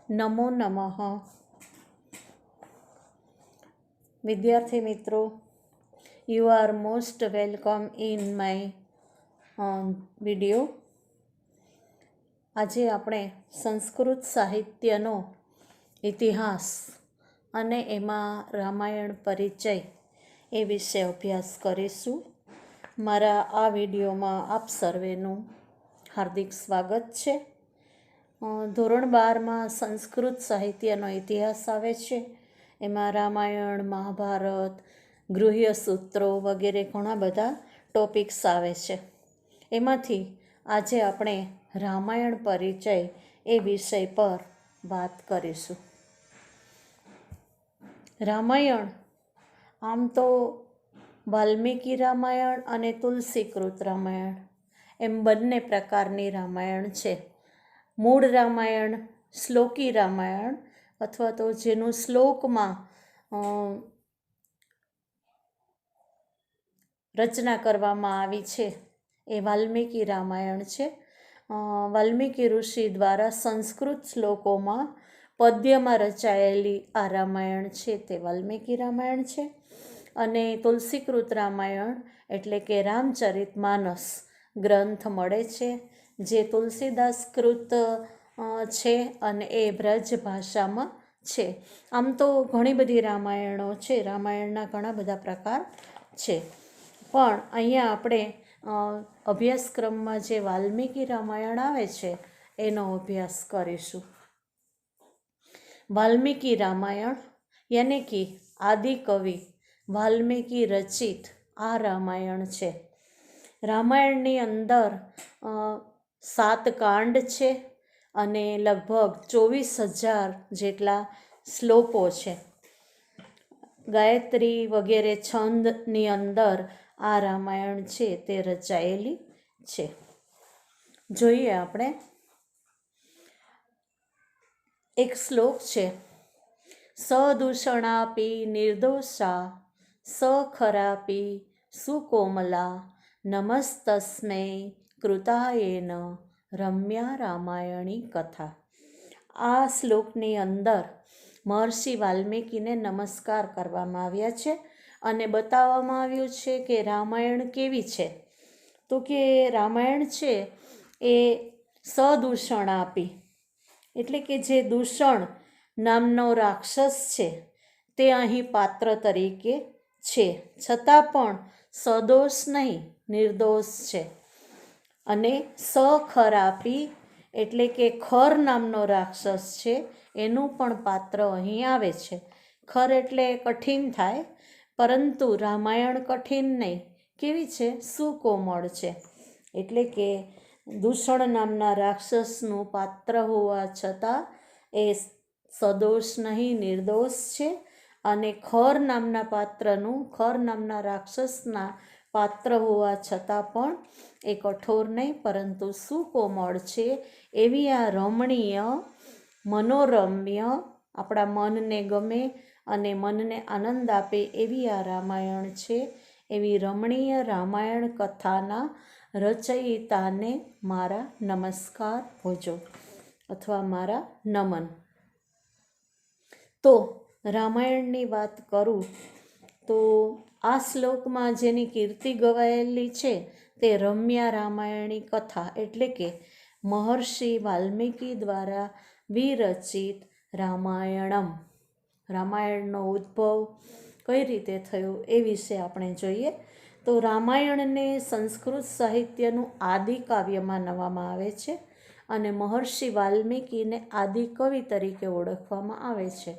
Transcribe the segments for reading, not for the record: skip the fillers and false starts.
નમો નમઃ. વિદ્યાર્થી મિત્રો, you are most welcome in my video. આજે આપણે સંસ્કૃત સાહિત્યનો ઇતિહાસ અને એમાં રામાયણ પરિચય એ વિશે અભ્યાસ કરીશું. મારા આ વિડીયોમાં આપ સર્વેનું હાર્દિક સ્વાગત છે. ધોરણ 12માં સંસ્કૃત સાહિત્યનો ઇતિહાસ આવે છે. એમાં રામાયણ, મહાભારત, ગૃહ્ય સૂત્રો વગેરે ઘણા બધા ટોપિક્સ આવે છે. એમાંથી આજે આપણે રામાયણ પરિચય એ વિષય પર વાત કરીશું. રામાયણ આમ તો વાલ્મીકી રામાયણ અને તુલસીકૃત રામાયણ એમ બંને પ્રકારની રામાયણ છે. મૂળ રામાયણ શ્લોકી રામાયણ અથવા તો જેનું શ્લોકમાં રચના કરવામાં આવી છે એ વાલ્મીકી રામાયણ છે. વાલ્મીકી ઋષિ દ્વારા સંસ્કૃત શ્લોકોમાં પદ્યમાં રચાયેલી આ રામાયણ છે તે વાલ્મીકી રામાયણ છે. અને તુલસીકૃત રામાયણ એટલે કે રામચરિતમાનસ ગ્રંથ મળે છે, જે તુલસીદાસ કૃત છે અને એ બ્રજ ભાષામાં છે. આમ તો ઘણી બધી રામાયણો છે, રામાયણના ઘણા બધા પ્રકાર છે, પણ અહીંયા આપણે અભ્યાસક્રમમાં જે વાલ્મીકી રામાયણ આવે છે એનો અભ્યાસ કરીશું. વાલ્મીકી રામાયણ યાની કે આદિ કવિ વાલ્મીકી રચિત આ રામાયણ છે. રામાયણની અંદર 7 કાંડ છે અને લગભગ 24,000 જેટલા શ્લોકો છે. ગાયત્રી વગેરે છંદની અંદર આ રામાયણ છે તે રચાયેલી છે. જોઈએ આપણે. એક શ્લોક છે: સદૂષણાપી નિર્દોષા સખરાપી સુકોમલા નમસ્તસ્મૈ કૃતાયેન રમ્યા રામાયણી કથા. આ શ્લોકની અંદર મહર્ષિ વાલ્મીકીને નમસ્કાર કરવામાં આવ્યા છે અને બતાવવામાં આવ્યું છે કે રામાયણ કેવી છે. તો કે રામાયણ છે એ સદૂષણ આપી એટલે કે જે દૂષણ નામનો રાક્ષસ છે તે અહીં પાત્ર તરીકે છે, છતાં પણ સદોષ નહીં, નિર્દોષ છે. અને સખરાપી એટલે કે ખર નામનો રાક્ષસ છે એનું પણ પાત્ર અહીં આવે છે. ખર એટલે કઠિન થાય, પરંતુ રામાયણ કઠિન નહીં, કેવી છે? સુકોમળ છે. એટલે કે દૂષણ નામના રાક્ષસનું પાત્ર હોવા છતાં એ સદોષ નહીં, નિર્દોષ છે. અને ખર નામના પાત્રનું, ખર નામના રાક્ષસના પાત્ર હોવા છતાં પણ એ કઠોર નહીં, પરંતુ સુકોમળ છે. એવી આ રમણીય, મનોરમ્ય, આપણા મનને ગમે અને મનને આનંદ આપે એવી આ રામાયણ છે. એવી રમણીય રામાયણ કથાના રચયિતાને મારા નમસ્કાર હોજો અથવા મારા નમન. તો રામાયણની વાત કરું તો આ શ્લોકમાં જેની કીર્તિ ગવાયેલી છે તે રમ્યા રામાયણી કથા એટલે કે મહર્ષિ વાલ્મીકી દ્વારા વિરચિત રામાયણમ. રામાયણનો ઉદ્ભવ કઈ રીતે થયો એ વિશે આપણે જોઈએ. તો રામાયણને સંસ્કૃત સાહિત્યનું આદિ કાવ્ય માનવામાં આવે છે અને મહર્ષિ વાલ્મીકીને આદિ કવિ તરીકે ઓળખવામાં આવે છે.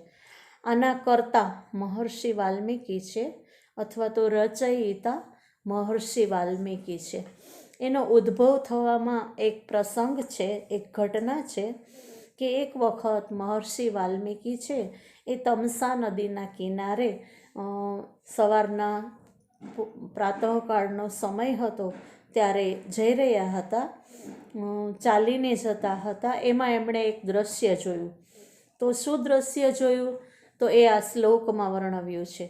આના કર્તા મહર્ષિ વાલ્મીકી છે અથવા તો રચયિતા મહર્ષિ વાલ્મીકી છે. એનો ઉદ્ભવ થવામાં એક પ્રસંગ છે, એક ઘટના છે કે એક વખત મહર્ષિ વાલ્મીકી છે એ તમસા નદીના કિનારે સવારના પ્રાતઃકાળનો સમય હતો ત્યારે જઈ રહ્યા હતા, ચાલીને જતા હતા. એમાં એમણે એક દ્રશ્ય જોયું. તો શું દ્રશ્ય જોયું? તો એ આ શ્લોકમાં વર્ણવ્યું છે: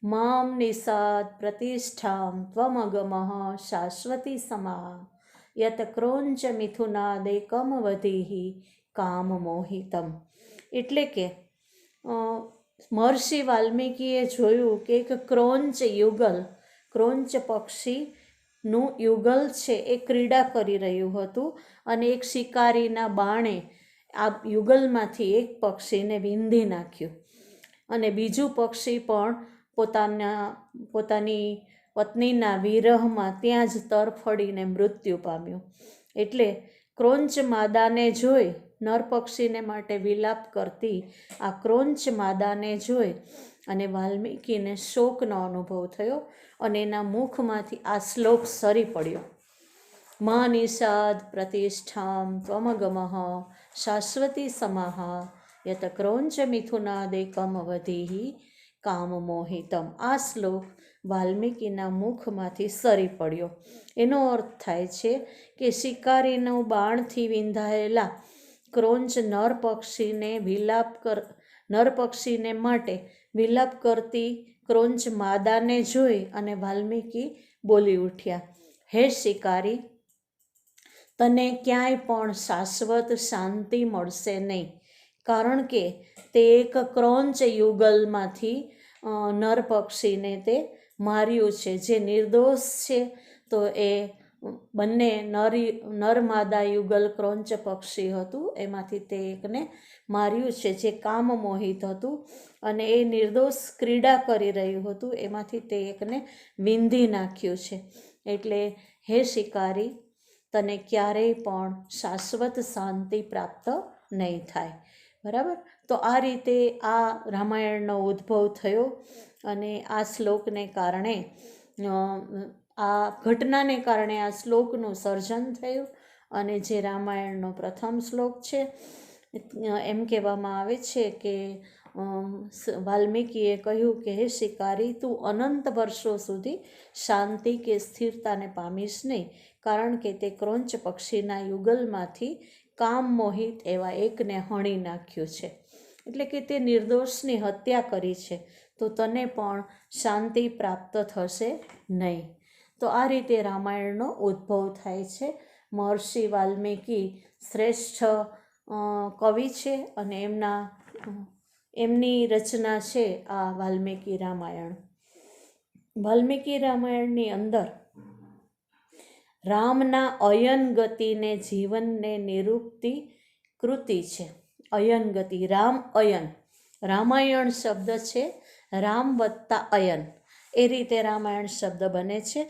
મામ નિષાદ પ્રતિષ્ઠામ ત્વમગમઃ શાશ્વતી સમા યત ક્રોંચ મિથુનાદેકમ વધીઃ કામમોહિતમ. એટલે કે મહર્ષિ વાલ્મીકીએ જોયું કે એક ક્રોંચ યુગલ, ક્રોંચ પક્ષીનું યુગલ છે એ ક્રીડા કરી રહ્યું હતું અને એક શિકારીના બાણે આ યુગલમાંથી એક પક્ષીને વીંધી નાખ્યું અને બીજું પક્ષી પણ પોતાની પત્નીના વિરહમાં ત્યાં જ તરફડીને મૃત્યુ પામ્યું. એટલે ક્રોંચ માદાને જોઈ, નર પક્ષીને માટે વિલાપ કરતી આ ક્રોંચ માદાને જોઈ અને વાલ્મીકીને શોકનો અનુભવ થયો અને એના મુખમાંથી આ શ્લોક સરી પડ્યો. મા નિષાદ પ્રતિષ્ઠામ ત્વમગમઃ શાશ્વતી સમાહ યત ક્રોંચ મિથુનાદેકમ વધિ કામમોહિતમ. આ શ્લોક વાલ્મીકીના મુખમાંથી સરી પડ્યો. એનો અર્થ થાય છે કે શિકારીનું બાણથી વિંધાયેલા ક્રોંચ નર પક્ષીને માટે વિલાપ કરતી ક્રોંચ માદાને જોઈ અને વાલ્મીકી બોલી ઉઠ્યા, હે શિકારી, તને ક્યાંય પણ શાશ્વત શાંતિ મળશે નહીં, કારણ કે તે એક ક્રોંચ યુગલમાંથી નર પક્ષીને તે માર્યું છે, જે નિર્દોષ છે. તો એ બંને નર માદા યુગલ ક્રોંચ પક્ષી હતું, એમાંથી તે એકને માર્યું છે જે કામમોહિત હતું અને એ નિર્દોષ ક્રીડા કરી રહ્યું હતું, એમાંથી તે એકને વીંધી નાખ્યું છે. એટલે હે શિકારી, તને ક્યારેય પણ શાશ્વત શાંતિ પ્રાપ્ત નહીં થાય. બરાબર. તો આ રીતે આ રામાયણનો ઉદ્ભવ થયો અને આ શ્લોકને કારણે, આ ઘટનાને કારણે આ શ્લોકનું સર્જન થયું અને જે રામાયણનો પ્રથમ શ્લોક છે. એમ કહેવામાં આવે છે કે વાલ્મીકીએ કહ્યું કે હે શિકારી, તું અનંત વર્ષો સુધી શાંતિ કે સ્થિરતાને પામીશ નહીં, કારણ કે તે ક્રોંચ પક્ષીના યુગલમાંથી કામ મોહિત એવા એકને હણી નાખ્યું છે. એટલે કે તે નિર્દોષની હત્યા કરી છે, તો તને પણ શાંતિ પ્રાપ્ત થશે નહીં. તો આ રીતે રામાયણનો ઉદ્ભવ થાય છે. મહર્ષિ વાલ્મીકી શ્રેષ્ઠ કવિ છે અને એમની રચના છે આ વાલ્મીકી રામાયણ. વાલ્મીકી રામાયણની અંદર રામના અયન ગતિને, જીવનને નિરૂપતી કૃતિ છે. અયન ગતિ, રામ અયન, રામાયણ શબ્દ છે રામ વત્તા અયન, એ રીતે રામાયણ શબ્દ બને છે.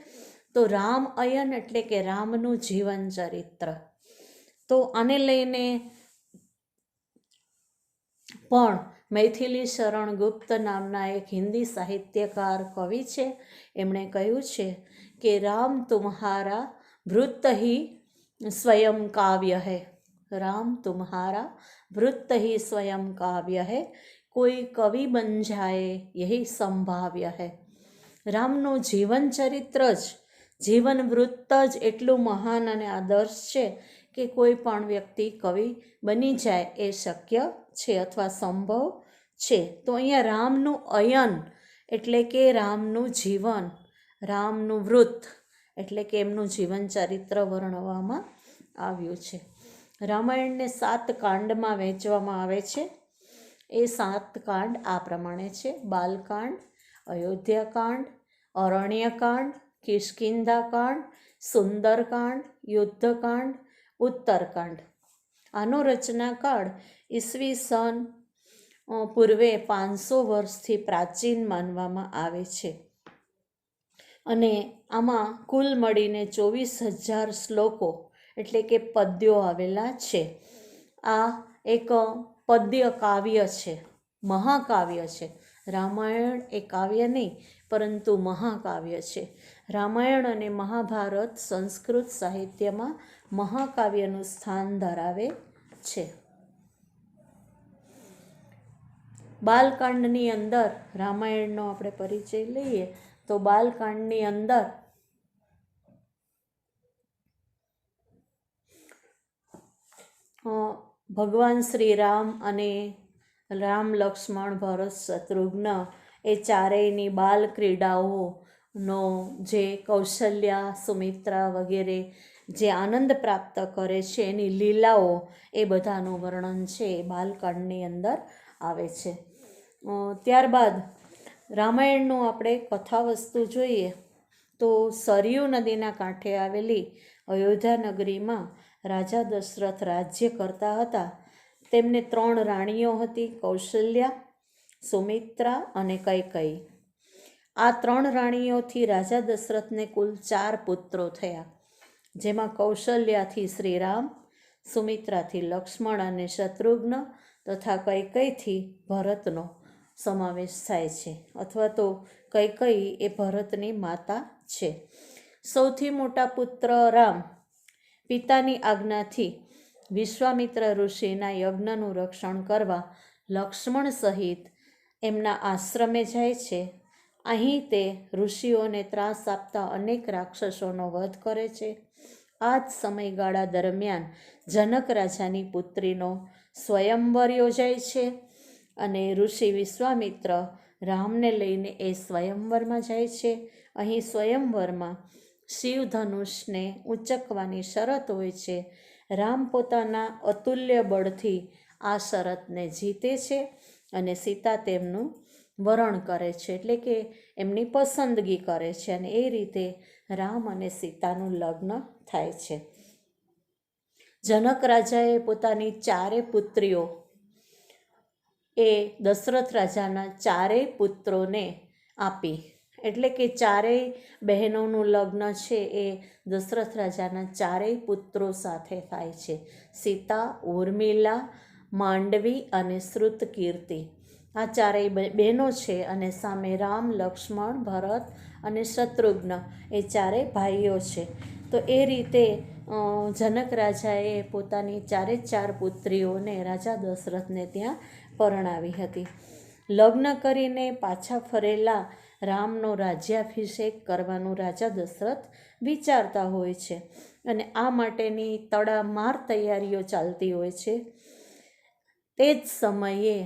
તો રામ અયન એટલે કે રામનું જીવન ચરિત્ર. તો આને લઈને પણ મૈથિલી શરણ ગુપ્ત નામના એક હિન્દી સાહિત્યકાર કવિ છે, એમણે કહ્યું છે કે રામ તુમ્હારા વૃત્ત હી સ્વયં કાવ્ય હૈ, રામ તુમ્હારા વૃત્ત હી સ્વયં કાવ્ય હૈ, કોઈ કવિ બન જાએ યહી સંભાવ્ય હૈ. રામનું જીવન ચરિત્ર જ, જીવન વૃત્ત જ એટલું મહાન અને આદર્શ છે કે કોઈ પણ વ્યક્તિ કવિ બની જાય એ શક્ય છે અથવા સંભવ છે. તો અહીંયા રામનું અયન એટલે કે રામનું જીવન, રામનું વૃત્ત એટલે કે એમનું જીવન ચરિત્ર વર્ણવવામાં આવ્યું છે. રામાયણને 7 કાંડમાં વહેંચવામાં આવે છે. એ 7 કાંડ આ પ્રમાણે છે: બાલકાંડ, અયોધ્યાકાંડ, અરણ્યકાંડ, કિષ્કિંધાકાંડ, સુંદરકાંડ, યુદ્ધકાંડ, ઉત્તરકાંડ. આનો રચનાકાળ ઈસવીસન પૂર્વે 500 વર્ષથી પ્રાચીન માનવામાં આવે છે અને આમાં કુલ મળીને 24,000 શ્લોકો એટલે કે પદ્યો આવેલા છે. આ એક પદ્ય કાવ્ય છે, મહાકાવ્ય છે. રામાયણ એ કાવ્ય નહીં પરંતુ મહાકાવ્ય છે. રામાયણ અને મહાભારત સંસ્કૃત સાહિત્યમાં મહાકાવ્યનું સ્થાન ધરાવે છે. બાલકાંડની અંદર રામાયણનો આપણે પરિચય લઈએ તો બાલકાંડની અંદર ભગવાન શ્રી રામ અને રામ, લક્ષ્મણ, ભરત, શત્રુઘ્ન એ ચારેયની બાલ ક્રીડાઓનો જે કૌશલ્યા, સુમિત્રા વગેરે જે આનંદ પ્રાપ્ત કરે છે એની લીલાઓ એ બધાનું વર્ણન છે એ બાલકાંડની અંદર આવે છે. ત્યારબાદ રામાયણનું આપણે કથાવસ્તુ જોઈએ તો સરયુ નદીના કાંઠે આવેલી અયોધ્યા નગરીમાં રાજા દશરથ રાજ્ય કરતા હતા. તેમને 3 રાણીઓ હતી, કૌશલ્યા, સુમિત્રા અને કૈકેયી. આ 3 રાણીઓથી રાજા દશરથને કુલ 4 પુત્રો થયા, જેમાં કૌશલ્યાથી શ્રીરામ, સુમિત્રાથી લક્ષ્મણ અને શત્રુઘ્ન તથા કૈકેયીથી ભરતનો સમાવેશ થાય છે, અથવા તો કૈકેયી એ ભરતની માતા છે. સૌથી મોટા પુત્ર રામ પિતાની આજ્ઞાથી વિશ્વામિત્ર ઋષિના યજ્ઞનું રક્ષણ કરવા લક્ષ્મણ સહિત એમના આશ્રમે જાય છે. અહીં તે ઋષિઓને ત્રાસ આપતા અનેક રાક્ષસોનો વધ કરે છે. આ જ સમયગાળા દરમિયાન જનક રાજાની પુત્રીનો સ્વયંવર યોજાય છે અને ઋષિ વિશ્વામિત્ર રામને લઈને એ સ્વયંવરમાં જાય છે. અહીં સ્વયંવરમાં શિવધનુષને ઉંચકવાની શરત હોય છે. રામ પોતાના અતુલ્ય બળથી આ શરતને જીતે છે અને સીતા તેમનું વરણ કરે છે, એટલે કે એમની પસંદગી કરે છે અને એ રીતે રામ અને સીતાનું લગ્ન થાય છે. જનક રાજાએ પોતાની 4 પુત્રીઓ એ દશરથ રાજાના 4 પુત્રોને આપી, એટલે કે 4 બહેનોનું લગ્ન છે એ દશરથ રાજાના 4 પુત્રો સાથે થાય છે. સીતા, ઉર્મિલા, માંડવી અને શ્રુતકીર્તિ આ 4 બહેનો છે અને સામે રામ, લક્ષ્મણ, ભરત અને શત્રુઘ્ન એ 4 ભાઈઓ છે. તો એ રીતે જનક રાજાએ પોતાની 4 પુત્રીઓને રાજા દશરથને ત્યાં પરણાવી હતી. લગ્ન કરીને પાછા ફરેલા રામનો રાજ્યાભિષેક કરવાનું રાજા દશરથ વિચારતા હોય છે અને આ માટેની તડામાર તૈયારીઓ ચાલતી હોય છે. તે જ સમયે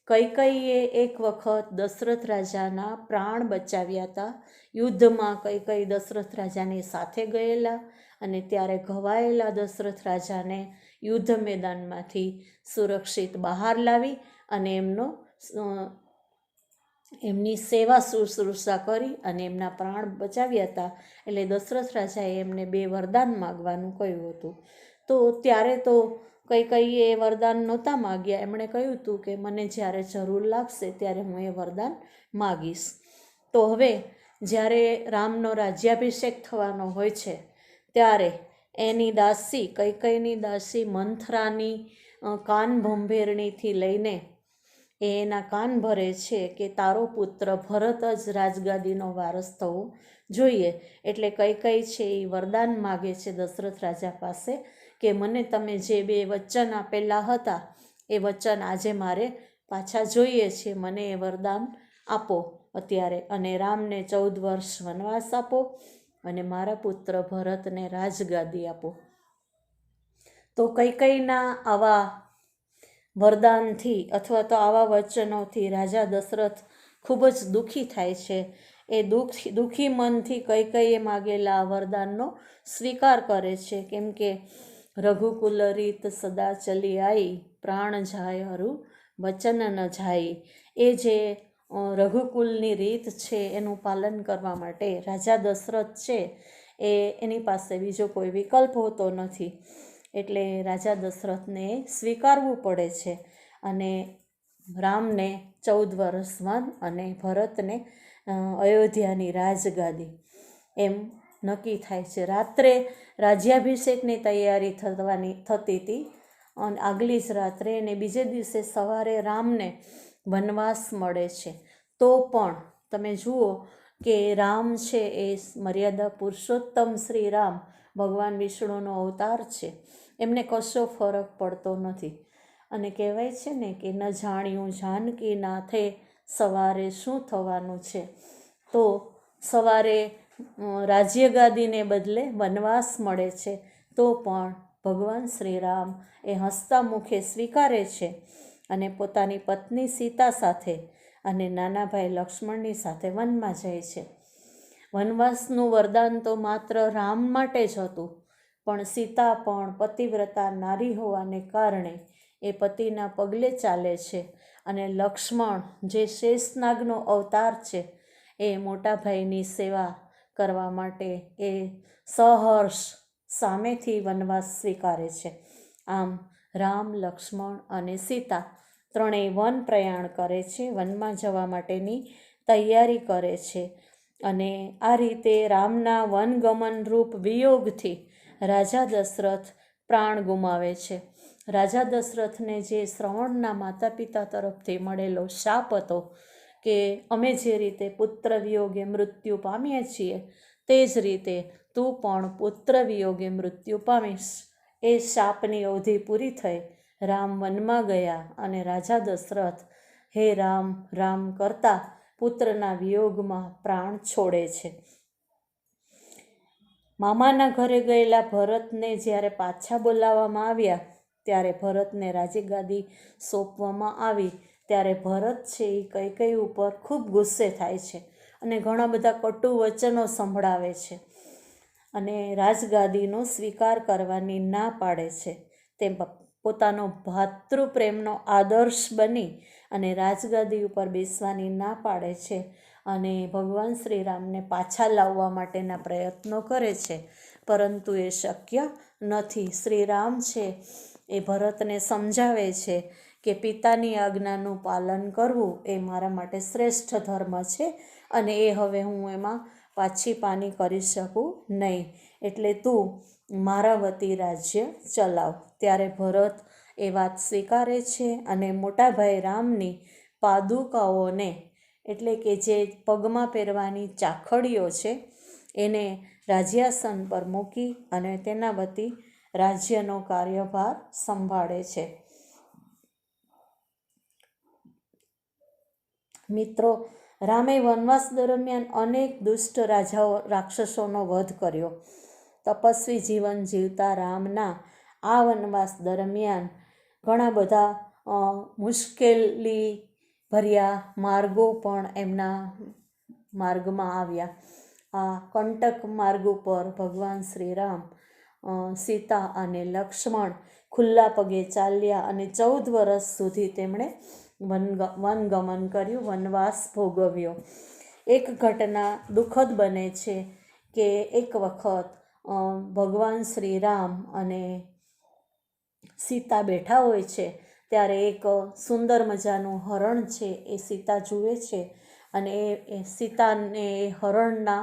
કૈકેયીએ એક વખત દશરથ રાજાના પ્રાણ બચાવ્યા હતા. યુદ્ધમાં કૈકેયી દશરથ રાજાની સાથે ગયેલા અને ત્યારે ઘવાયેલા દશરથ રાજાને યુદ્ધ મેદાનમાંથી સુરક્ષિત બહાર લાવી અને એમની સેવા શુશ્રૂષા કરી અને એમના પ્રાણ બચાવ્યા હતા. એટલે દશરથ રાજાએ એમને 2 વરદાન માગવાનું કહ્યું હતું. તો ત્યારે તો કૈકેયીએ એ વરદાન નહોતા માગ્યા. એમણે કહ્યું હતું કે મને જ્યારે જરૂર લાગશે ત્યારે હું એ વરદાન માગીશ. તો હવે જ્યારે રામનો રાજ્યાભિષેક થવાનો હોય છે ત્યારે એની દાસી કૈકેયીની દાસી મંથરાની કાન ભંભેરણીથી લઈને એના કાન ભરે છે કે તારો પુત્ર ભરત જ રાજગાદીનો વારસ થવો જોઈએ. એટલે કૈકેયી છે એ વરદાન માગે છે દશરથ રાજા પાસે કે મને તમે જે 2 વચન આપેલા હતા એ વચન આજે મારે પાછા જોઈએ છે. મને એ વરદાન આપો અત્યારે અને રામને 14 વર્ષ વનવાસ આપો અને મારા પુત્ર ભરતને રાજગાદી આપો. તો કૈકેયીના આવા વરદાનથી અથવા તો આવા વચનોથી રાજા દશરથ ખૂબ જ દુઃખી થાય છે. એ દુઃખી મનથી કૈકેયીએ માગેલા વરદાનનો સ્વીકાર કરે છે, કેમ કે રઘુકુલ રીત સદા ચલી આવી, પ્રાણ જાય હરુ વચન ન જાય. એ જે રઘુકુલની રીત છે એનું પાલન કરવા માટે રાજા દશરથ છે એની પાસે બીજો કોઈ વિકલ્પ હોતો નથી. એટલે રાજા દશરથને સ્વીકારવું પડે છે અને રામને 14 વર્ષ વન અને ભરતને અયોધ્યાની રાજગાદી એમ નક્કી થાય છે. રાત્રે રાજ્યાભિષેકની તૈયારી થતી હતી અને આગલી જ રાત્રે અને બીજે દિવસે સવારે રામને વનવાસ મળે છે. તો પણ તમે જુઓ કે રામ છે એ મર્યાદા પુરુષોત્તમ શ્રી રામ ભગવાન વિષ્ણુનો અવતાર છે. એમને કશો ફરક પડતો નથી અને કહેવાય છે ને કે ન જાણ્યું જાનકી નાથે સવારે શું થવાનું છે. તો સવારે રાજ્યગાદીને બદલે વનવાસ મળે છે તો પણ ભગવાન શ્રી રામ એ હસતા મુખે સ્વીકારે છે અને પોતાની પત્ની સીતા સાથે અને નાના ભાઈ લક્ષ્મણની સાથે વનમાં જાય છે. વનવાસનું વરદાન તો માત્ર રામ માટે જ હતું, પણ સીતા પણ પતિવ્રતા નારી હોવાને કારણે એ પતિના પગલે ચાલે છે. અને લક્ષ્મણ જે શેષનાગનો અવતાર છે એ મોટા ભાઈની સેવા કરવા માટે એ સહર્ષ સામેથી વનવાસ સ્વીકારે છે. આમ રામ, લક્ષ્મણ અને સીતા ત્રણેય વન પ્રયાણ કરે છે, વનમાં જવા માટેની તૈયારી કરે છે. અને આ રીતે રામના વનગમન રૂપ વિયોગથી રાજા દશરથ પ્રાણ ગુમાવે છે. રાજા દશરથને જે શ્રવણના માતા પિતા તરફથી મળેલો શાપ હતો કે અમે જે રીતે પુત્ર વિયોગે મૃત્યુ પામીએ છીએ તે જ રીતે તું પણ પુત્ર વિયોગે મૃત્યુ પામીશ. એ શાપની અવધિ પૂરી થઈ. રામ વનમાં ગયા અને રાજા દશરથ હે રામ રામ કરતા પુત્રના વિયોગમાં પ્રાણ છોડે છે. મામાના ઘરે ગયેલા ભરતને જ્યારે પાછા બોલાવવામાં આવ્યા ત્યારે ભરતને રાજગાદી સોંપવામાં આવી ત્યારે ભરત છે એ કૈકેયી ઉપર ખૂબ ગુસ્સે થાય છે અને ઘણા બધા કટુ વચનો સંભળાવે છે અને રાજગાદીનો સ્વીકાર કરવાની ના પાડે છે. તે પોતાનો ભાતૃપ્રેમનો આદર્શ બની અને રાજગાદી ઉપર બેસવાની ના પાડે છે અને ભગવાન શ્રી રામને પાછા લાવવા માટેના પ્રયત્નો કરે છે, પરંતુ એ શક્ય નથી. શ્રી રામ છે એ ભરતને સમજાવે છે કે પિતાની આજ્ઞાનું પાલન કરવું એ મારા માટે શ્રેષ્ઠ ધર્મ છે અને એ હવે હું એમાં પાછી પાની કરી શકું નહીં, એટલે તું મારા વતી રાજ્ય ચલાવ. ત્યારે ભરત એ વાત સ્વીકારે છે અને મોટાભાઈ રામની પાદુકાઓને એટલે કે જે પગમાં પહેરવાની ચાખડીઓ છે એને રાજ્યાસન પર મૂકી અને તેના વતી રાજ્યનો કાર્યભાર સંભાળે છે. મિત્રો, રામે વનવાસ દરમિયાન અનેક દુષ્ટ રાજાઓ રાક્ષસોનો વધ કર્યો. તપસ્વી જીવન જીવતા રામના આ વનવાસ દરમિયાન ઘણા બધા મુશ્કેલી ભર્યા માર્ગો પણ એમના માર્ગમાં આવ્યા. આ કંટક માર્ગ ઉપર ભગવાન શ્રી રામ, સીતા અને લક્ષ્મણ ખુલ્લા પગે ચાલ્યા અને 14 વર્ષ સુધી તેમણે વનગમન કર્યું, વનવાસ ભોગવ્યો. એક ઘટના દુઃખદ બને છે કે એક વખત ભગવાન શ્રી રામ અને સીતા બેઠા હોય છે ત્યારે એક સુંદર મજાનું હરણ છે એ સીતા જુએ છે અને એ સીતાને હરણના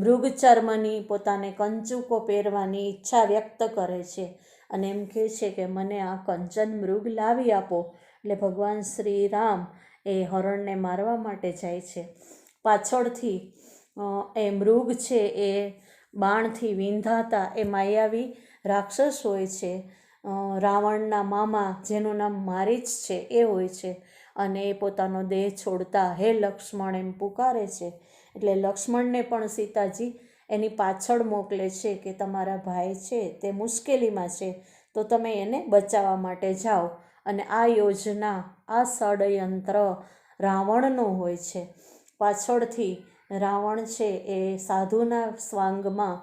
મૃગચર્મની પોતાને કંચુકો પહેરવાની ઈચ્છા વ્યક્ત કરે છે અને એમ કહે છે કે મને આ કંચન મૃગ લાવી આપો. એટલે ભગવાન શ્રી રામ એ હરણને મારવા માટે જાય છે. પાછળથી એ મૃગ છે એ બાણથી વીંધાતા એ માયાવી રાક્ષસ હોય છે, રાવણના મામા જેનું નામ મારીચ છે એ હોય છે અને એ પોતાનો દેહ છોડતા હે લક્ષ્મણ એમ પુકારે છે. એટલે લક્ષ્મણને પણ સીતાજી એની પાછળ મોકલે છે કે તમારા ભાઈ છે તે મુશ્કેલીમાં છે તો તમે એને બચાવવા માટે જાઓ. અને આ યોજના, આ ષડયંત્ર રાવણનું હોય છે. પાછળથી રાવણ છે એ સાધુના સ્વાંગમાં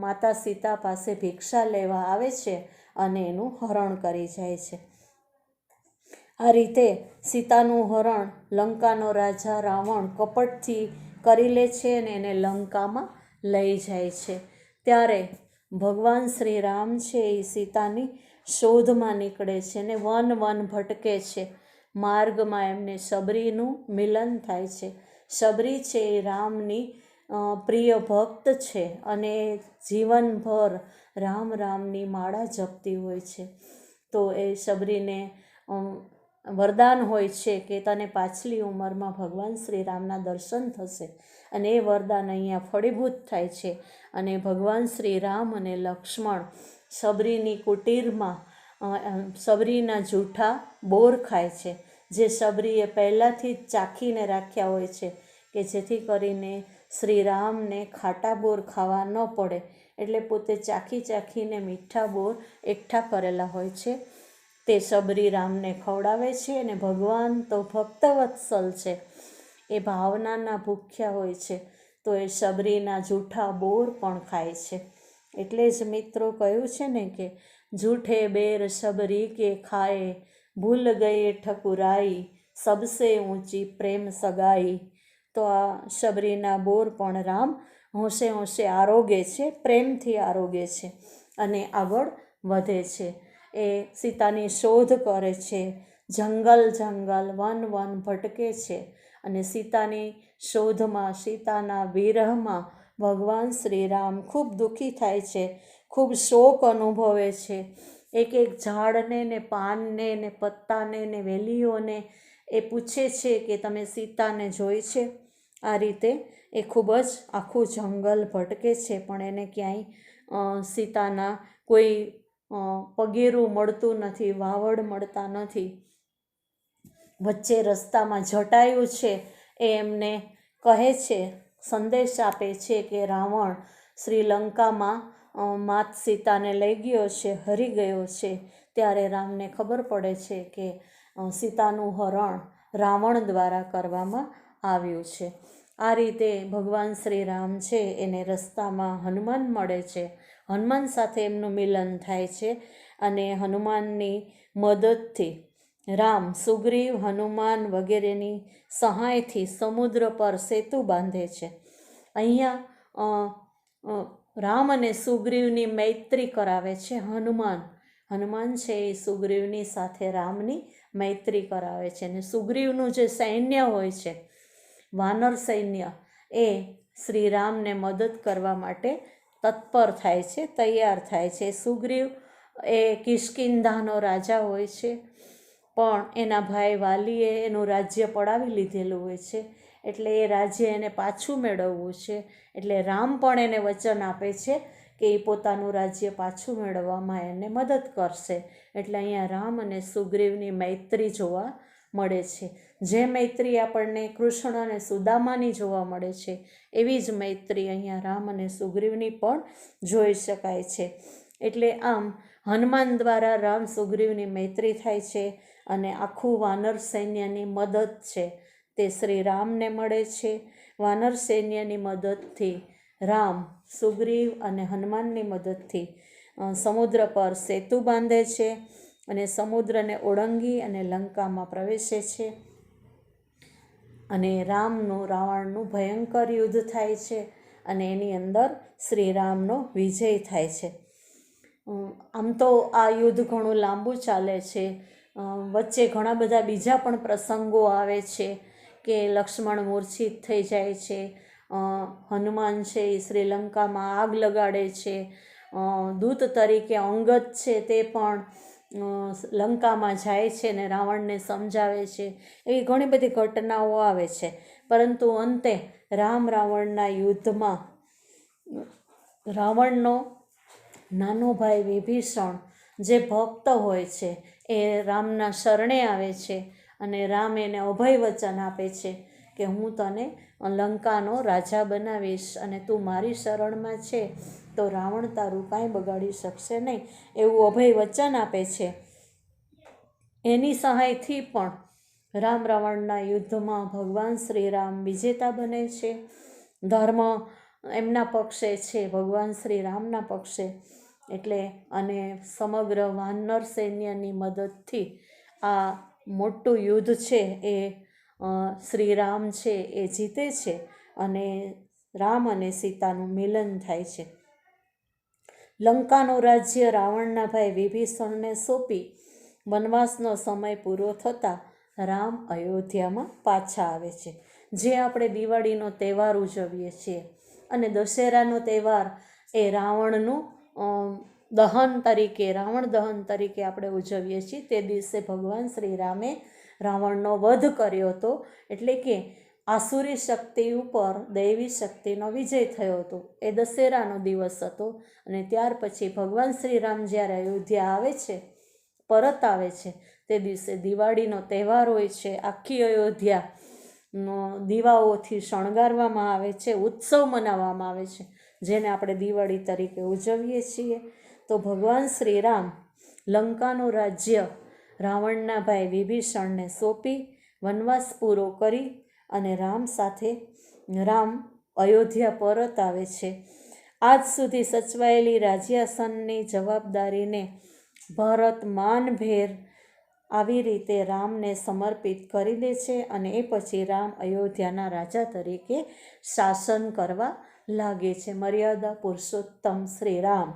માતા સીતા પાસે ભિક્ષા લેવા આવે છે અને એનું હરણ કરી જાય છે. આ રીતે સીતાનું હરણ લંકાનો રાજા રાવણ કપટથી કરી લે છે અને એને લંકામાં લઈ જાય છે. ત્યારે ભગવાન શ્રી રામ છે એ સીતાની શોધમાં નીકળે છે અને વન ભટકે છે. માર્ગમાં એમને શબરીનું મિલન થાય છે. શબરી છે એ રામની પ્રિય ભક્ત છે અને જીવનભર રામ રામની માળા જપતી હોય છે. તો એ શબરીને વરદાન હોય છે કે તને પાછલી ઉંમરમાં ભગવાન શ્રી રામના દર્શન થશે અને એ વરદાન અહીંયા ફળીભૂત થાય છે અને ભગવાન શ્રી રામ અને લક્ષ્મણ શબરીની કુટીરમાં શબરીના જૂઠા બોર ખાય છે, જે શબરીએ પહેલાંથી જ ચાખીને રાખ્યા હોય છે કે જેથી કરીને શ્રી રામને ખાટા બોર ખાવા ન પડે, એટલે પોતે ચાખીને મીઠા બોર એકઠા કરેલા હોય છે તે શબરી રામને ખવડાવે છે. અને ભગવાન તો ભક્તવત્સલ છે, એ ભાવનાના ભૂખ્યા હોય છે તો એ શબરીના જૂઠા બોર પણ ખાય છે. એટલે જ મિત્રો કહ્યું છે ને કે જૂઠે બેર શબરી કે ખાए, ભૂલ ગયે ઠકુરાઈ, સબસે ઊંચી પ્રેમ સગાઈ. તો આ શબરીના બોર પણ રામ હોંશે હોંશે આરોગે છે, પ્રેમથી આરોગે છે અને આગળ વધે છે. એ સીતાની શોધ કરે છે, જંગલ જંગલ વન વન ભટકે છે અને સીતાની શોધમાં, સીતાના વિરહમાં ભગવાન શ્રી રામ ખૂબ દુઃખી થાય છે, ખૂબ શોક અનુભવે છે. એક એક ઝાડને ને પાનને ને પત્તાને ને વેલીઓને એ પૂછે છે કે તમે સીતાને જોઈ છે. આ રીતે એ ખૂબ જ આખું જંગલ ભટકે છે પણ એને ક્યાંય સીતાના કોઈ પગેરું મળતું નથી, વાવડ મળતા નથી. વચ્ચે રસ્તામાં જટાયું છે એ એમને કહે છે, સંદેશ આપે છે કે રાવણ શ્રીલંકામાં માત સીતાને લઈ ગયો છે, હરી ગયો છે. ત્યારે રામને ખબર પડે છે કે સીતાનું હરણ રાવણ દ્વારા કરવામાં આવ્યું છે. આ રીતે ભગવાન શ્રી રામ છે એને રસ્તામાં હનુમાન મળે છે. હનુમાન સાથે એમનું મિલન થાય છે અને હનુમાનની મદદથી રામ, સુગ્રીવ, હનુમાન વગેરેની સહાયથી સમુદ્ર પર સેતુ બાંધે છે. અહીંયા રામ અને સુગ્રીવની મૈત્રી કરાવે છે હનુમાન. હનુમાન છે એ સુગ્રીવની સાથે રામની મૈત્રી કરાવે છે અને સુગ્રીવનું જે સૈન્ય હોય છે, વાનર સૈન્ય, એ શ્રી રામને મદદ કરવા માટે તત્પર થાય છે, તૈયાર થાય છે. સુગ્રીવ એ કિષ્કિંધાનો રાજા હોય છે પણ એના ભાઈ વાલીએ એનું રાજ્ય પડાવી લીધેલું હોય છે એટલે એ રાજ્ય એને પાછું મેળવવું છે. એટલે રામ પણ એને વચન આપે છે કે એ પોતાનું રાજ્ય પાછું મેળવવામાં એને મદદ કરશે. એટલે અહીંયા રામ અને સુગ્રીવની મૈત્રી જોવા મળે છે. જે મૈત્રી આપણને કૃષ્ણ અને સુદામાની જોવા મળે છે એવી જ મૈત્રી અહીંયા રામ અને સુગ્રીવની પણ જોઈ શકાય છે. એટલે આમ હનુમાન દ્વારા રામ સુગ્રીવની મૈત્રી થાય છે અને આખું વાનર સૈન્યની મદદ છે તે શ્રી રામને મળે છે. વાનર સૈન્યની મદદથી રામ, સુગ્રીવ અને હનુમાનની મદદથી સમુદ્ર પર સેતુ બાંધે છે અને સમુદ્રને ઓળંગી અને લંકામાં પ્રવેશે છે અને રામનું રાવણનું ભયંકર યુદ્ધ થાય છે અને એની અંદર શ્રી રામનો વિજય થાય છે. આમ તો આ યુદ્ધ ઘણું લાંબુ ચાલે છે. વચ્ચે ઘણા બધા બીજા પણ પ્રસંગો આવે છે કે લક્ષ્મણ મૂર્છિત થઈ જાય છે, હનુમાન છે એ શ્રીલંકામાં આગ લગાડે છે, દૂત તરીકે અંગદ છે તે પણ લંકામાં જાય છે ને રાવણને સમજાવે છે. એવી ઘણી બધી ઘટનાઓ આવે છે પરંતુ અંતે રામ રાવણના યુદ્ધમાં રાવણનો નાનો ભાઈ વિભીષણ જે ભક્ત હોય છે એ રામના શરણે આવે છે અને રામ એને અભય વચન આપે છે કે હું તને લંકાનો રાજા બનાવીશ અને તું મારી શરણમાં છે તો રાવણ તારું કાંઈ બગાડી શકશે નહીં, એવું અભય વચન આપે છે. એની સહાયથી પણ રામ રાવણના યુદ્ધમાં ભગવાન શ્રી રામ વિજેતા બને છે. ધર્મ એમના પક્ષે છે, ભગવાન શ્રી રામના પક્ષે. એટલે અને સમગ્ર વાનર સૈન્યની મદદથી આ મોટું યુદ્ધ છે એ શ્રી રામ છે એ જીતે છે અને રામ અને સીતાનું મિલન થાય છે. લંકાનું રાજ્ય રાવણના ભાઈ વિભીષણને સોંપી વનવાસનો સમય પૂરો થતાં રામ અયોધ્યામાં પાછા આવે છે. જે આપણે દિવાળીનો તહેવાર ઉજવીએ છીએ અને દશેરાનો તહેવાર એ રાવણ દહન તરીકે આપણે ઉજવીએ છીએ. તે દિવસે ભગવાન શ્રી રામે રાવણનો વધ કર્યો હતો. એટલે કે આસુરી શક્તિ ઉપર દૈવી શક્તિનો વિજય થયો હતો. એ દશેરાનો દિવસ હતો અને ત્યાર પછી ભગવાન શ્રી રામ જ્યારે અયોધ્યા આવે છે, પરત આવે છે, તે દિવસે દિવાળીનો તહેવાર હોય છે. આખી અયોધ્યાનો દીવાઓથી શણગારવામાં આવે છે, ઉત્સવ મનાવવામાં આવે છે, જેને આપણે દિવાળી તરીકે ઉજવીએ છીએ. તો ભગવાન શ્રી રામ લંકાનું રાજ્ય રાવણના ભાઈ વિભીષણને સોંપી વનવાસ પૂરો કરી અને રામ અયોધ્યા પરત આવે છે આજ સુધી સચવાયેલી રાજ્યાસનની જવાબદારીને ભરત માનભેર આવી રીતે રામને સમર્પિત કરી દે છે અને એ પછી રામ અયોધ્યાના રાજા તરીકે શાસન કરવા લાગે છે. મર્યાદા પુરુષોત્તમ શ્રી રામ.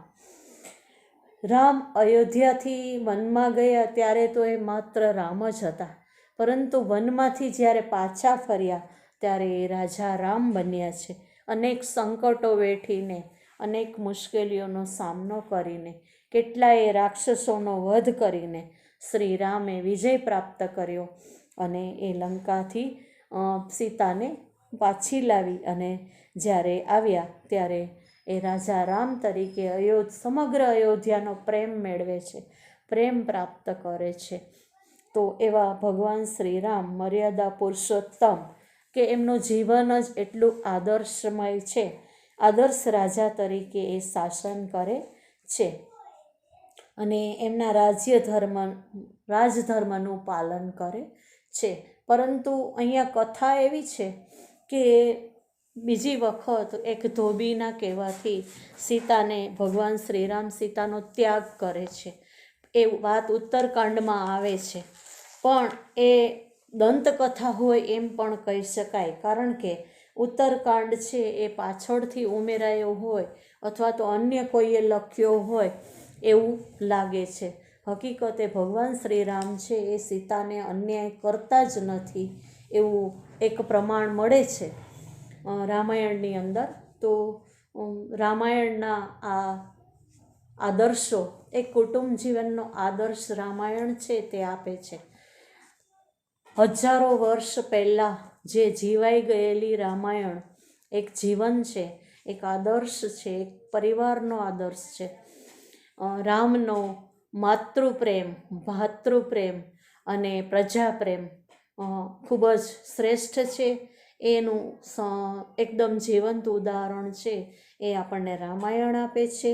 રામ અયોધ્યાથી વનમાં ગયા ત્યારે તો એ માત્ર રામ જ હતા, પરંતુ વનમાંથી જ્યારે પાછા ફર્યા ત્યારે એ રાજા રામ બન્યા છે. અનેક સંકટો વેઠીને, અનેક મુશ્કેલીઓનો સામનો કરીને, કેટલાય રાક્ષસોનો વધ કરીને શ્રી રામે વિજય પ્રાપ્ત કર્યો અને એ લંકાથી સીતાને પાછી લાવી અને જ્યારે આવ્યા ત્યારે એ રાજા રામ તરીકે સમગ્ર અયોધ્યાનો પ્રેમ મેળવે છે, પ્રેમ પ્રાપ્ત કરે છે. તો એવા ભગવાન શ્રી રામ મર્યાદા પુરુષોત્તમ કે એમનું જીવન જ એટલું આદર્શમય છે. આદર્શ રાજા તરીકે એ શાસન કરે છે અને એમના રાજધર્મનું પાલન કરે છે. પરંતુ અહીંયા કથા એવી છે કે બીજી વખત એક ધોબીના કહેવાથી સીતાને ભગવાન શ્રીરામ સીતાનો ત્યાગ કરે છે. એ વાત ઉત્તરકાંડમાં આવે છે, પણ એ દંતકથા હોય એમ પણ કહી શકાય, કારણ કે ઉત્તરકાંડ છે એ પાછળથી ઉમેરાયો હોય અથવા તો અન્ય કોઈએ લખ્યો હોય એવું લાગે છે. હકીકતે ભગવાન શ્રીરામ છે એ સીતાને અન્યાય કરતા જ નથી એવું એક પ્રમાણ મળે છે રામાયણની અંદર. તો રામાયણના આ આદર્શો, એક કુટુંબ જીવનનો આદર્શ રામાયણ છે તે આપે છે. હજારો વર્ષ પહેલાં જે જીવાઈ ગયેલી રામાયણ એક જીવન છે, એક આદર્શ છે, એક પરિવારનો આદર્શ છે. રામનો માતૃપ્રેમ, ભાતૃપ્રેમ અને પ્રજાપ્રેમ ખૂબ જ શ્રેષ્ઠ છે. એનું એકદમ જીવંત ઉદાહરણ છે એ આપણને રામાયણ આપે છે.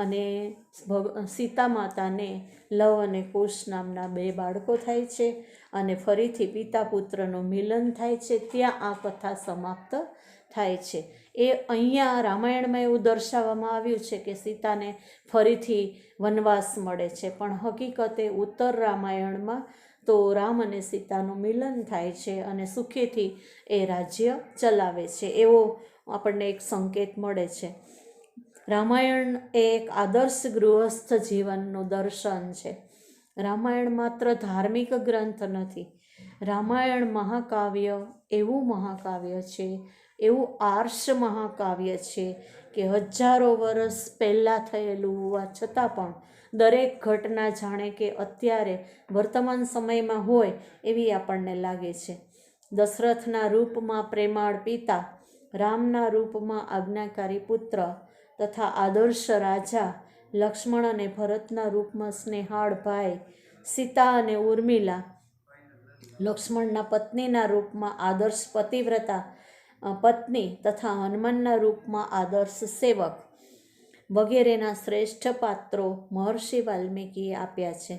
અને સીતા માતાને લવ અને કુશ નામના 2 બાળકો થાય છે અને ફરીથી પિતા પુત્રનું મિલન થાય છે. ત્યાં આ કથા સમાપ્ત થાય છે. એ અહીંયા રામાયણમાં એવું દર્શાવવામાં આવ્યું છે કે સીતાને ફરીથી વનવાસ મળે છે, પણ હકીકતે ઉત્તર રામાયણમાં તો રામ અને સીતાનું મિલન થાય છે અને સુખેથી એ રાજ્ય ચલાવે છે, એવો આપણને એક સંકેત મળે છે. રામાયણ એ એક આદર્શ ગૃહસ્થ જીવનનું દર્શન છે. રામાયણ માત્ર ધાર્મિક ગ્રંથ નથી. રામાયણ મહાકાવ્ય એવું મહાકાવ્ય છે, એવું આર્ષ મહાકાવ્ય છે કે હજારો વર્ષ પહેલાં થયેલું હોવા છતાં પણ દરેક ઘટના જાણે કે અત્યારે વર્તમાન સમયમાં હોય એવી આપણને લાગે છે. દશરથના રૂપમાં પ્રેમાળ પિતા, રામના રૂપમાં આજ્ઞાકારી પુત્ર તથા આદર્શ રાજા, લક્ષ્મણ અને ભરતના રૂપમાં સ્નેહાળ ભાઈ, સીતા અને ઉર્મિલા લક્ષ્મણના પત્નીના રૂપમાં આદર્શ પતિવ્રતા પત્ની તથા હનુમાનના રૂપમાં આદર્શ સેવક વગેરેના શ્રેષ્ઠ પાત્રો મહર્ષિ વાલ્મીકીએ આપ્યા છે.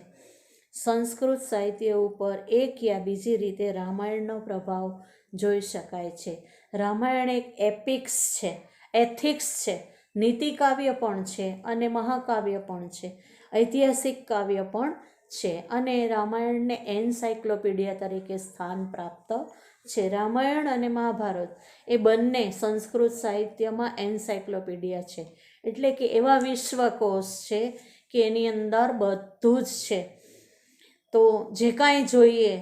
સંસ્કૃત સાહિત્ય ઉપર એક યા બીજી રીતે રામાયણનો પ્રભાવ જોઈ શકાય છે. રામાયણ એક એપિક્સ છે, એથિક્સ છે, નીતિકાવ્ય પણ છે અને મહાકાવ્ય પણ છે, ઐતિહાસિક કાવ્ય પણ છે અને રામાયણને એન્સાઇક્લોપીડિયા તરીકે સ્થાન પ્રાપ્ત છે. રામાયણ અને મહાભારત એ બંને સંસ્કૃત સાહિત્યમાં એન્સાઇક્લોપીડિયા છે, એટલે કે એવા વિશ્વકોશ છે કે એની અંદર બધું જ છે. તો જે કાંઈ જોઈએ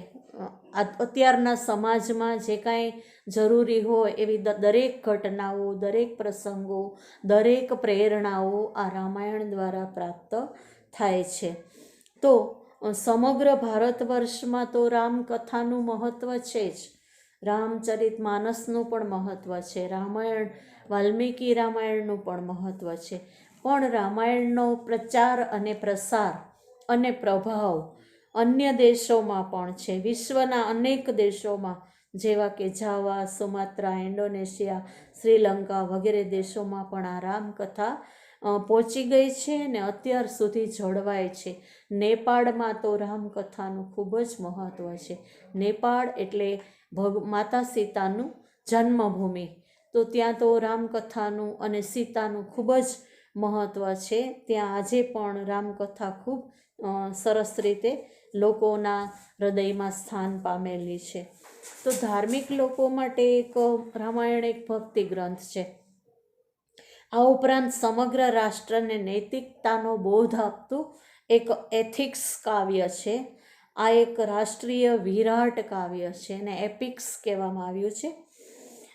અત્યારના સમાજમાં જે કાંઈ જરૂરી હોય એવી દરેક ઘટનાઓ, દરેક પ્રસંગો, દરેક પ્રેરણાઓ આ રામાયણ દ્વારા પ્રાપ્ત થાય છે. તો સમગ્ર ભારત વર્ષમાં તો રામકથાનું મહત્ત્વ છે જ, રામચરિત માનસનું પણ મહત્ત્વ છે, રામાયણ વાલ્મીકી રામાયણનું પણ મહત્ત્વ છે. પણ રામાયણનો પ્રચાર અને પ્રસાર અને પ્રભાવ અન્ય દેશોમાં પણ છે. વિશ્વના અનેક દેશોમાં જેવા કે જાવા, સુમાત્રા, ઇન્ડોનેશિયા, શ્રીલંકા વગેરે દેશોમાં પણ આ રામકથા પહોંચી ગઈ છે અને અત્યાર સુધી જળવાય છે. નેપાળમાં તો રામકથાનું ખૂબ જ મહત્ત્વ છે. નેપાળ એટલે માતા સીતાનું જન્મભૂમિ. તો ત્યાં તો રામકથાનું અને સીતાનું ખૂબ જ મહત્ત્વ છે. ત્યાં આજે પણ રામકથા ખૂબ સરસ રીતે લોકોના હૃદયમાં સ્થાન પામેલી છે. તો ધાર્મિક લોકો માટે રામાયણ એક ભક્તિ ગ્રંથ છે. આ ઉપરાંત સમગ્ર રાષ્ટ્રને નૈતિકતાનો બોધ આપતું એક એથિક્સ કાવ્ય છે. આ એક રાષ્ટ્રીય વિરાટ કાવ્ય છે અને એપિક્સ કહેવામાં આવ્યું છે.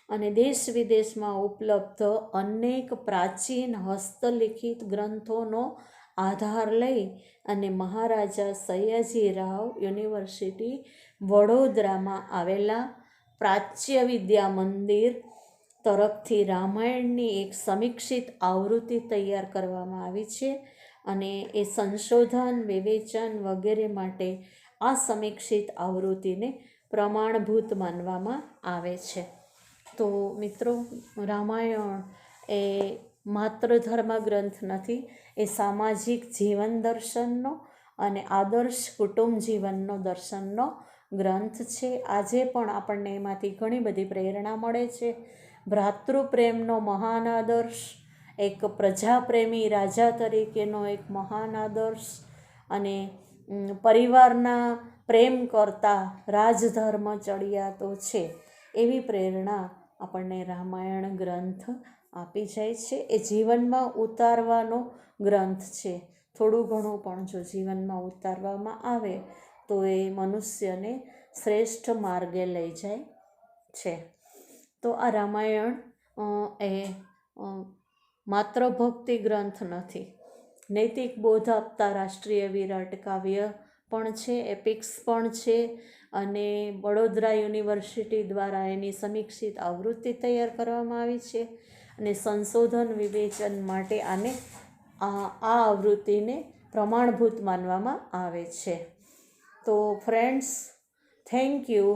અને દેશ વિદેશમાં ઉપલબ્ધ અનેક પ્રાચીન હસ્તલિખિત ગ્રંથોનો આધાર લઈ અને મહારાજા સયાજીરાવ યુનિવર્સિટી વડોદરામાં આવેલા પ્રાચ્ય વિદ્યા મંદિર તરફથી રામાયણની એક સમીક્ષિત આવૃત્તિ તૈયાર કરવામાં આવી છે. અને એ સંશોધન, વિવેચન વગેરે માટે આ સમીક્ષિત આવૃત્તિને પ્રમાણભૂત માનવામાં આવે છે. તો મિત્રો, રામાયણ એ માત્ર ધર્મ ગ્રંથ નથી, એ સામાજિક જીવન દર્શનનો અને આદર્શ કુટુંબ જીવનનો દર્શનનો ગ્રંથ છે. આજે પણ આપણને એમાંથી ઘણી બધી પ્રેરણા મળે છે. ભ્રાતૃપ્રેમનો મહાન આદર્શ, એક પ્રજાપ્રેમી રાજા તરીકેનો એક મહાન આદર્શ, અને પરિવારના પ્રેમ કરતા રાજધર્મ ચડિયાતો છે, એવી પ્રેરણા આપણને રામાયણ ગ્રંથ આપી જાય છે. એ જીવનમાં ઉતારવાનો ગ્રંથ છે. થોડું ઘણું પણ જો જીવનમાં ઉતારવામાં આવે તો એ મનુષ્યને શ્રેષ્ઠ માર્ગે લઈ જાય છે. તો આ રામાયણ એ માત્ર ભક્તિ ગ્રંથ નથી, નૈતિક બોધ આપતા રાષ્ટ્રીય વિરાટ કાવ્ય પણ છે, એપિક્સ પણ છે. અને વડોદરા યુનિવર્સિટી દ્વારા એની સમીક્ષિત આવૃત્તિ તૈયાર કરવામાં આવી છે. અને સંશોધન વિવેચન માટે આ આવૃત્તિને પ્રમાણભૂત માનવામાં આવે છે. તો ફ્રેન્ડ્સ, થેન્ક યુ.